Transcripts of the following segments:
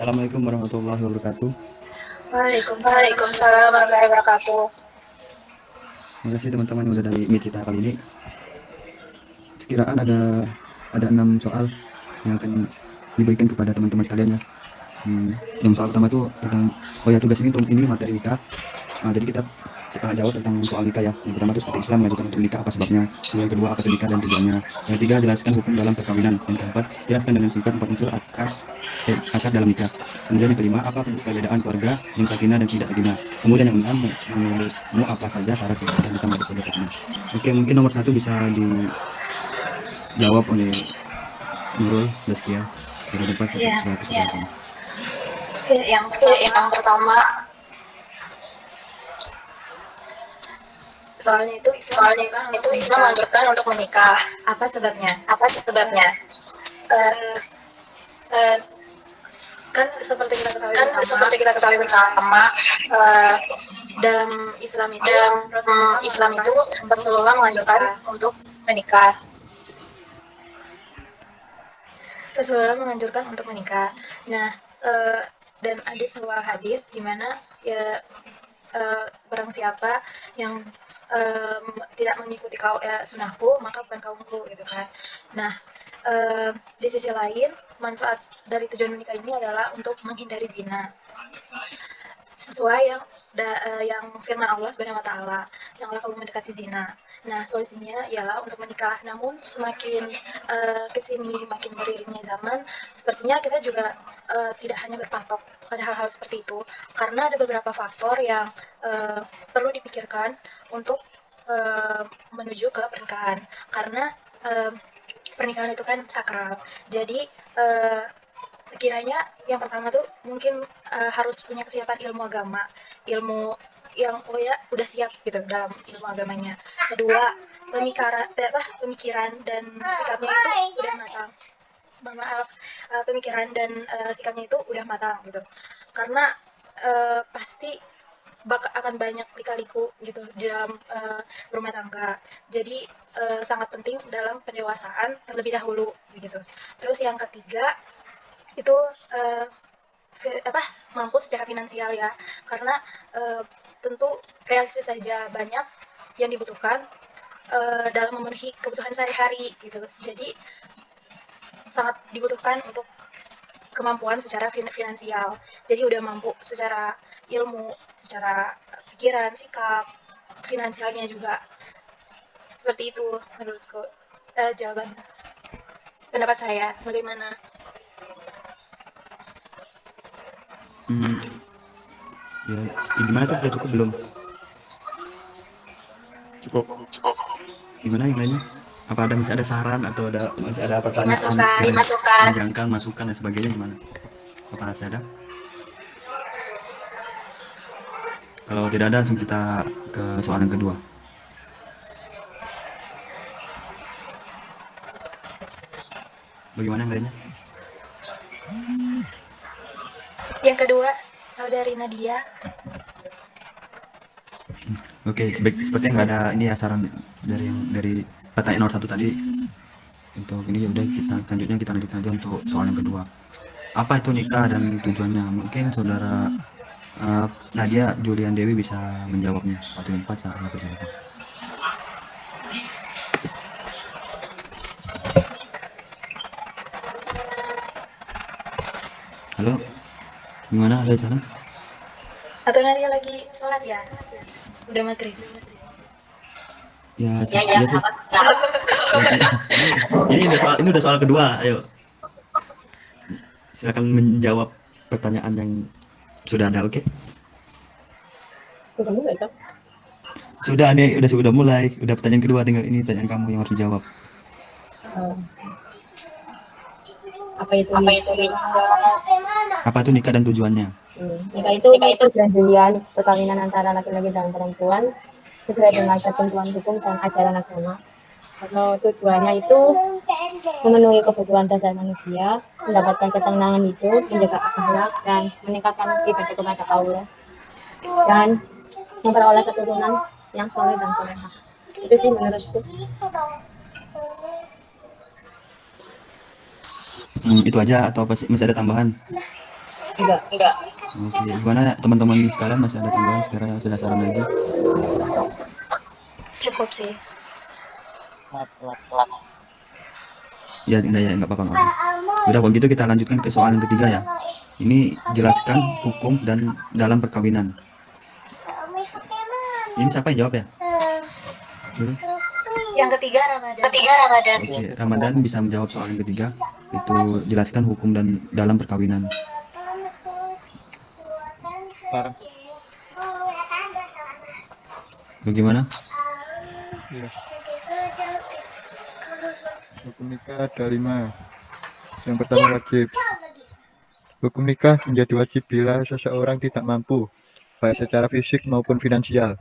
Assalamualaikum warahmatullahi wabarakatuh. Waalaikumsalam warahmatullahi wabarakatuh. Terima kasih teman-teman yang udah dari meet kita kali ini. Sekiraan ada 6 soal yang akan diberikan kepada teman-teman sekalian ya. Yang soal pertama itu tentang tugas ini untuk ini materi nikah. Jadi kita jawab tentang soal nikah ya. Yang pertama itu seperti Islam mengajarkan untuk nikah apa sebabnya. Kemudian yang kedua apa itu nikah dan tujuannya. Yang ketiga jelaskan hukum dalam perkawinan. Yang keempat jelaskan dengan singkat 4 unsur akad dalam nikah. Kemudian yang kelima apa perbedaan keluarga yang sakinah dan tidak sakinah. Kemudian yang enam menurutmu apa saja syarat yang bisa mendapat keluarga sakinah. Oke, mungkin nomor satu bisa dijawab oleh Nurul Zaskia. Dari depan satu Ya, satu silakan. yang pertama Soalnya itu Islam menganjurkan untuk menikah. Apa sebabnya? Apa sebabnya? Eh, Eh, kan seperti kita ketahui kan bersama, seperti kita ketahui bersama, eh, dalam Islam itu dalam Islam itu Rasulullah menganjurkan untuk menikah. Rasulullah menganjurkan untuk menikah. Nah, dan ada sebuah hadis di mana ya barang siapa yang tidak mengikuti sunnahku maka bukan kaumku gitu kan. Nah, di sisi lain manfaat dari tujuan menikah ini adalah untuk menghindari zina sesuai yang firman Allah Subhanahu wa taala, janganlah kamu mendekati zina. Nah, solusinya ialah untuk menikah. Namun semakin kesini makin beriringnya zaman, sepertinya kita juga tidak hanya berpatok pada hal-hal seperti itu, karena ada beberapa faktor yang perlu dipikirkan untuk menuju ke pernikahan. Karena pernikahan itu kan sakral. Jadi sekiranya yang pertama tuh mungkin harus punya kesiapan ilmu agama, ilmu yang udah siap gitu dalam ilmu agamanya. Kedua, pemikiran dan sikapnya itu udah matang. Maaf, pemikiran dan sikapnya itu udah matang gitu. Karena pasti akan banyak lika-liku gitu di dalam rumah tangga. Jadi sangat penting dalam pendewasaan terlebih dahulu begitu. Terus yang ketiga itu mampu secara finansial ya, karena tentu realistis saja banyak yang dibutuhkan dalam memenuhi kebutuhan sehari-hari gitu. Jadi sangat dibutuhkan untuk kemampuan secara finansial. Jadi udah mampu secara ilmu, secara pikiran, sikap, finansialnya juga. Seperti itu menurutku jawaban pendapat saya. Bagaimana? Ya, gimana tuh? Udah cukup belum? Cukup. Gimana yang lainnya? Apa masih ada saran atau masih ada pertanyaan Dimasukkan. menjangkau, masukan dan sebagainya gimana? Apa masih ada? Kalau tidak ada, langsung kita ke soal yang kedua. Bagaimana yang lainnya? Yang kedua, saudari Nadia. Oke, sepertinya nggak ada ini ya saran dari pertanyaan nomor satu tadi. Untuk ini ya udah selanjutnya kita lanjutkan aja untuk soal yang kedua. Apa itu nikah dan tujuannya? Mungkin saudara Nadia Julian Dewi bisa menjawabnya. Waktu yang tepat saya persilakan. Halo, gimana ada di sana? Atau Nadia lagi sholat ya? Udah maghrib. Ya, ya, tuh. Ini udah soal kedua. Ayo, silakan menjawab pertanyaan yang sudah ada. Oke? Sudah nih, sudah mulai. Udah pertanyaan kedua, tinggal ini pertanyaan kamu yang harus dijawab. Apa itu Apa itu nikah dan tujuannya? nikah itu perjanjian perkawinan antara laki-laki dan perempuan sesuai dengan ketentuan hukum dan ajaran agama. Kalau tujuannya itu memenuhi kebutuhan dasar manusia, mendapatkan ketenangan hidup, menjaga akhlak dan meningkatkan ibadah kepada Allah dan memperoleh keturunan yang soleh dan solehah. Itu sih menurutku. Itu aja atau apa sih? Masih ada tambahan? Enggak. Oke, gimana teman-teman sekalian, masih ada tambahan sekiranya sudah saran lagi? Cukup sih. Ya, nggak apa-apa, nggak apa-apa. Udah, kalau gitu kita lanjutkan ke soal yang ketiga ya. Ini jelaskan hukum dan dalam perkawinan. Ini siapa yang jawab ya? Guru? Yang ketiga Ramadan. Oke, Ramadan bisa menjawab soal yang ketiga. Itu jelaskan hukum dan dalam perkawinan. Bagaimana? Iya. Hukum nikah ada 5. Yang pertama wajib. Hukum nikah menjadi wajib bila seseorang tidak mampu, baik secara fisik maupun finansial.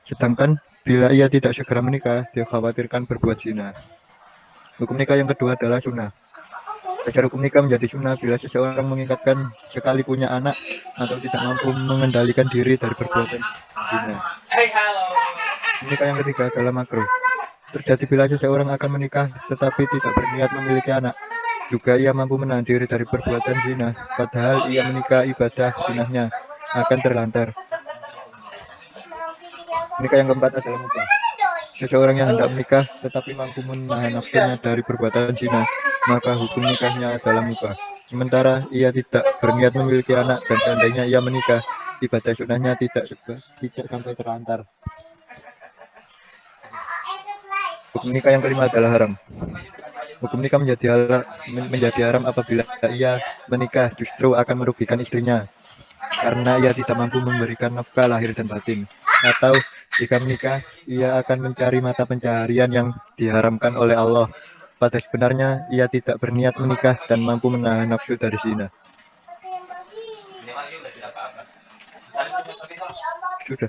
Sedangkan bila ia tidak segera menikah, dikhawatirkan berbuat zina. Hukum nikah yang kedua adalah sunnah. Secara hukum nikah menjadi sunnah bila seseorang mengikatkan sekali punya anak atau tidak mampu mengendalikan diri dari perbuatan zina. Nikah yang ketiga adalah makruh. Terjadi bila seseorang akan menikah tetapi tidak berniat memiliki anak. Juga ia mampu menahan diri dari perbuatan zina, padahal ia menikah, ibadah zinahnya akan terlantar. Nikah yang keempat adalah mubah. Seseorang yang hendak menikah tetapi mampu menahan nafsunya dari perbuatan zina, maka hukum nikahnya adalah mubah. Sementara ia tidak berniat memiliki anak dan seandainya ia menikah, ibadah sunahnya tidak sampai terlantar. Hukum nikah yang kelima adalah haram. Hukum nikah menjadi haram apabila ia menikah justru akan merugikan istrinya karena ia tidak mampu memberikan nafkah lahir dan batin, atau jika menikah ia akan mencari mata pencaharian yang diharamkan oleh Allah. Pada sebenarnya ia tidak berniat menikah dan mampu menahan nafsu dari zina. Sudah.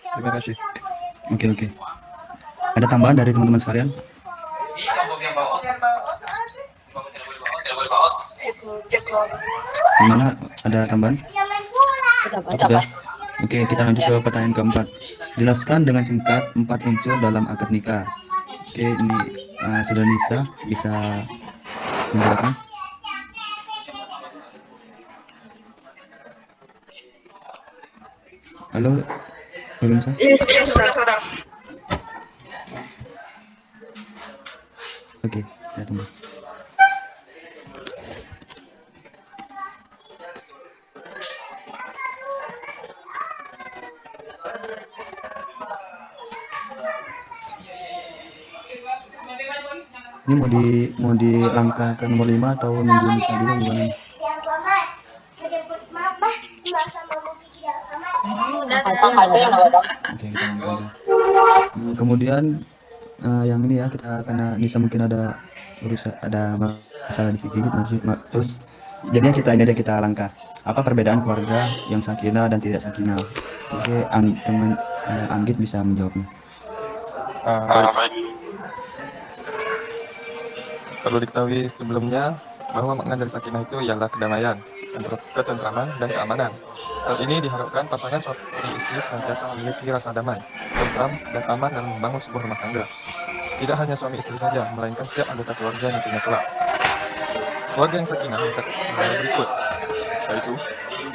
Terima kasih. Oke. Ada tambahan dari teman-teman sekalian? Gimana? Ada tambahan? Cukup ya? Oke, kita lanjut ke pertanyaan keempat. Jelaskan dengan singkat 4 unsur dalam akad nikah. Oke, ini Saudara Nisa bisa menjawabnya. Halo, Saudara Nisa? Iya, saudara. Oke, saya tunggu. Ini mau di langkah ke nomor 5 atau nunggu Nisa dulu gimana? Oke, kita langkah aja. Kemudian yang ini ya, kita karena Nisa mungkin ada masalah di sedikit terus jadinya kita langkah. Apa perbedaan keluarga yang sakinah dan tidak sakinah? Oke, teman Anggit bisa menjawabnya. Baik. Perlu diketahui sebelumnya bahwa makna dari sakinah itu ialah kedamaian, ketentraman, dan keamanan. Hal ini diharapkan pasangan suami istri senantiasa memiliki rasa damai, tentram, dan aman dalam membangun sebuah rumah tangga. Tidak hanya suami istri saja, melainkan setiap anggota keluarga nantinya kelak. Keluarga yang sakinah berikut, yaitu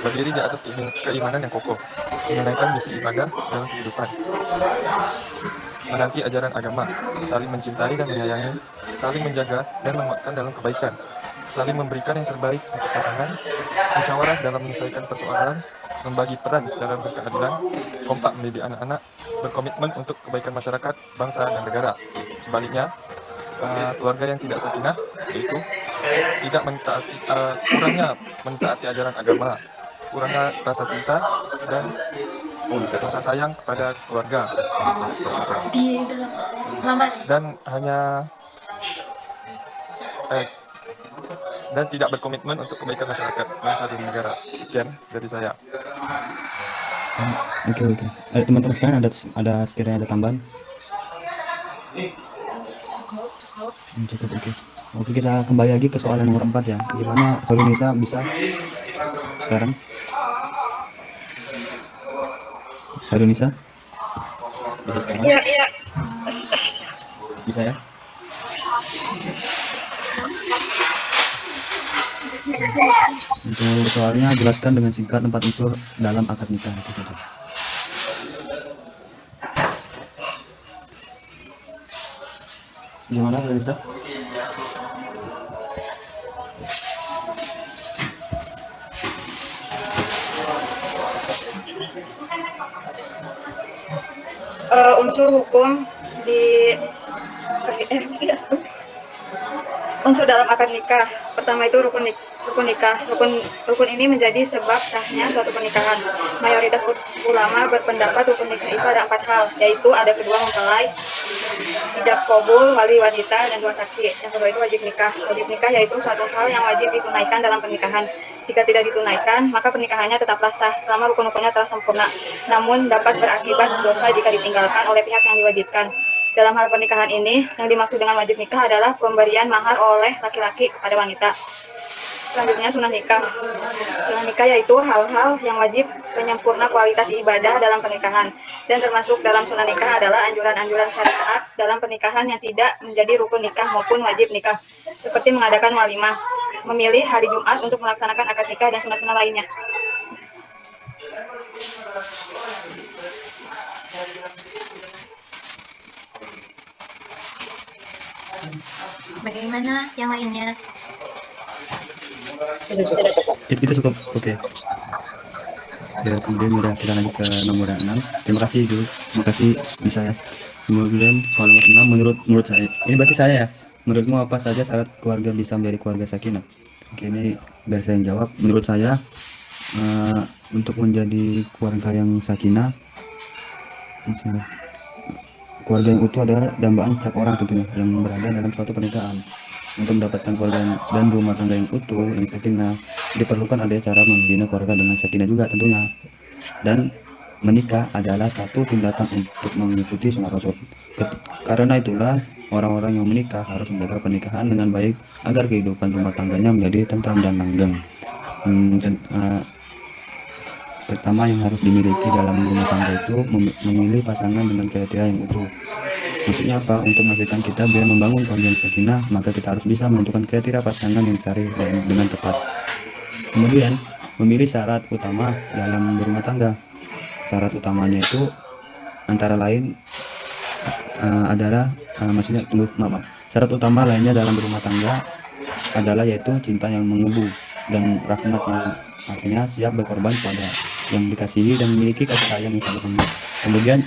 berdiri di atas keimanan yang kokoh, menunaikan misi ibadah dalam kehidupan, menanti ajaran agama, saling mencintai dan menyayangi, saling menjaga dan menguatkan dalam kebaikan, saling memberikan yang terbaik untuk pasangan, musyawarah dalam menyelesaikan persoalan, membagi peran secara berkeadilan, kompak mendidik anak-anak, berkomitmen untuk kebaikan masyarakat, bangsa, dan negara. Sebaliknya, keluarga yang tidak sakinah yaitu tidak kurangnya mentaati ajaran agama, kurangnya rasa cinta dan rasa sayang kepada keluarga, dan tidak berkomitmen untuk kebaikan masyarakat, bangsa, dan negara. Sekian dari saya. Oke. Teman-teman sekalian ada sekiranya ada tambahan? Cukup. Oke, kita kembali lagi ke soal nomor 4 ya. Gimana kalau Nisa bisa sekarang? Halo Nisa? Bisa sekarang? Iya. Bisa ya? Untuk soalnya jelaskan dengan singkat 4 unsur dalam akad nikah. Itu saja. Gimana Ustaz? Unsur hukum di unsur dalam akad nikah. Pertama itu rukun nikah. Rukun ini menjadi sebab sahnya suatu pernikahan. Mayoritas ulama berpendapat rukun nikah itu ada 4 hal, yaitu ada kedua mempelai, ijab kabul, wali wanita, dan 2 saksi. Yang kedua itu wajib nikah. Wajib nikah yaitu suatu hal yang wajib ditunaikan dalam pernikahan. Jika tidak ditunaikan, maka pernikahannya tetaplah sah selama rukun-rukunnya telah sempurna. Namun dapat berakibat dosa jika ditinggalkan oleh pihak yang diwajibkan. Dalam hal pernikahan ini, yang dimaksud dengan wajib nikah adalah pemberian mahar oleh laki-laki kepada wanita. Selanjutnya sunnah nikah. Sunnah nikah yaitu hal-hal yang wajib penyempurna kualitas ibadah dalam pernikahan. Dan termasuk dalam sunnah nikah adalah anjuran-anjuran syariat dalam pernikahan yang tidak menjadi rukun nikah maupun wajib nikah. Seperti mengadakan walimah, memilih hari Jumat untuk melaksanakan akad nikah, dan sunnah-sunnah lainnya. Bagaimana yang lainnya? Itu cukup. Oke. Ya, kemudian kita lanjut ke nomor 6. Terima kasih dulu. Terima kasih bisa ya. Kemudian soal nomor 6 menurut saya. Ini berarti saya ya. Menurutmu apa saja syarat keluarga bisa menjadi keluarga sakinah? Oke, ini biar saya yang jawab. Menurut saya untuk menjadi keluarga yang sakinah, keluarga yang utuh adalah dambaan setiap orang tentunya yang berada dalam suatu pernikahan. Untuk mendapatkan keluarga dan rumah tangga yang utuh, yang sakinah, diperlukan ada cara membina keluarga dengan sakinah juga tentunya. Dan menikah adalah satu tindakan untuk mengikuti sunnah Rasul. Karena itulah orang-orang yang menikah harus menjaga pernikahan dengan baik agar kehidupan rumah tangganya menjadi tentram dan langgeng. Pertama yang harus dimiliki dalam rumah tangga itu memilih pasangan dengan kriteria yang utuh. Maksudnya apa? Untuk memastikan kita biar membangun keluarga yang sakinah, maka kita harus bisa menentukan kriteria pasangan yang syar'i dan dengan tepat. Kemudian memilih syarat utama dalam berumah tangga. Syarat utamanya itu antara lain adalah syarat utama lainnya dalam berumah tangga adalah yaitu cinta yang mengebu dan rahmatnya, artinya siap berkorban kepada yang dikasihi dan memiliki kasih sayang yang sangat lembut. Kemudian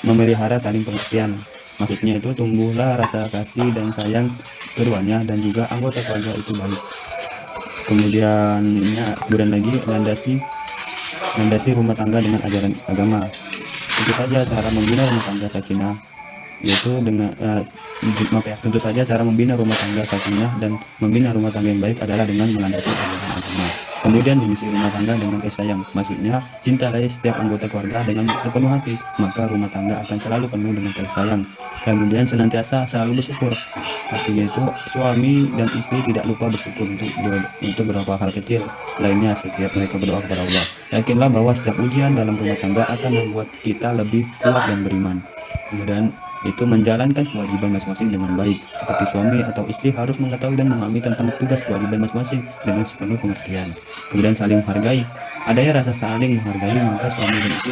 memelihara saling pengertian, maksudnya itu tumbuhlah rasa kasih dan sayang keduanya dan juga anggota keluarga itu baik. Kemudian lagi landasi rumah tangga dengan ajaran agama. Tentu saja cara membina rumah tangga sakinah yaitu tentu saja cara membina rumah tangga sakinah dan membina rumah tangga yang baik adalah dengan melandasi ajaran agama. Kemudian mengisi rumah tangga dengan kasih sayang, maksudnya cintai setiap anggota keluarga dengan sepenuh hati, maka rumah tangga akan selalu penuh dengan kasih sayang. Kemudian senantiasa selalu bersyukur, artinya itu suami dan istri tidak lupa bersyukur untuk beberapa hal kecil lainnya setiap mereka berdoa kepada Allah. Yakinlah bahwa setiap ujian dalam rumah tangga akan membuat kita lebih kuat dan beriman. Kemudian itu menjalankan kewajiban masing-masing dengan baik, seperti suami atau istri harus mengetahui dan memahami tentang tugas kewajiban masing-masing dengan sepenuh pengertian. Kemudian saling menghargai, adanya rasa saling menghargai, maka suami dan istri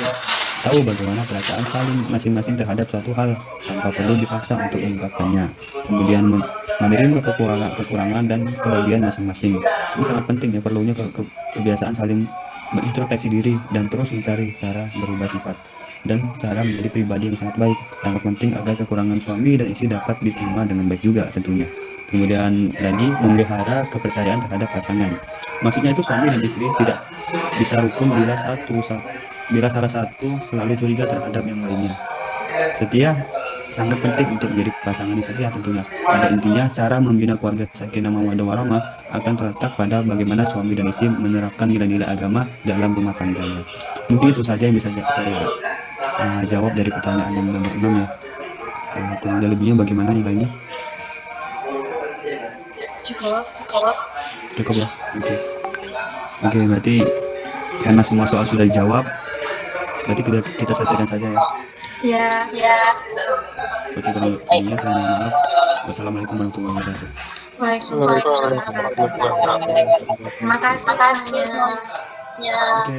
tahu bagaimana perasaan saling masing-masing terhadap suatu hal tanpa perlu dipaksa untuk mengungkapkannya. Kemudian menerima kekurangan dan kelebihan masing-masing. Ini sangat penting ya, perlunya kebiasaan saling mengintrospeksi diri dan terus mencari cara berubah sifat dan cara menjadi pribadi yang sangat baik. Sangat penting agar kekurangan suami dan istri dapat diterima dengan baik juga tentunya. Kemudian lagi memelihara kepercayaan terhadap pasangan. Maksudnya itu suami dan istri tidak bisa rukun bila salah satu selalu curiga terhadap yang lainnya. Setia sangat penting untuk menjadi pasangan yang setia tentunya. Pada intinya cara membina keluarga sakinah mawaddah warahmah akan terletak pada bagaimana suami dan istri menerapkan nilai-nilai agama dalam rumah tangganya. Mungkin itu saja yang bisa saya jawab dari pertanyaan yang nomor 6 ya. Kurang ada lebihnya bagaimana yang lainnya? Cukup ya. Oke, berarti karena semua soal sudah dijawab, berarti kita selesaikan saja ya. Ya. Oke, kalau saya mohon maaf. Wassalamualaikum warahmatullahi wabarakatuh. Waalaikumsalam warahmatullahi wabarakatuh. Terima kasih Terima kasih semuanya. semuanya. Oke.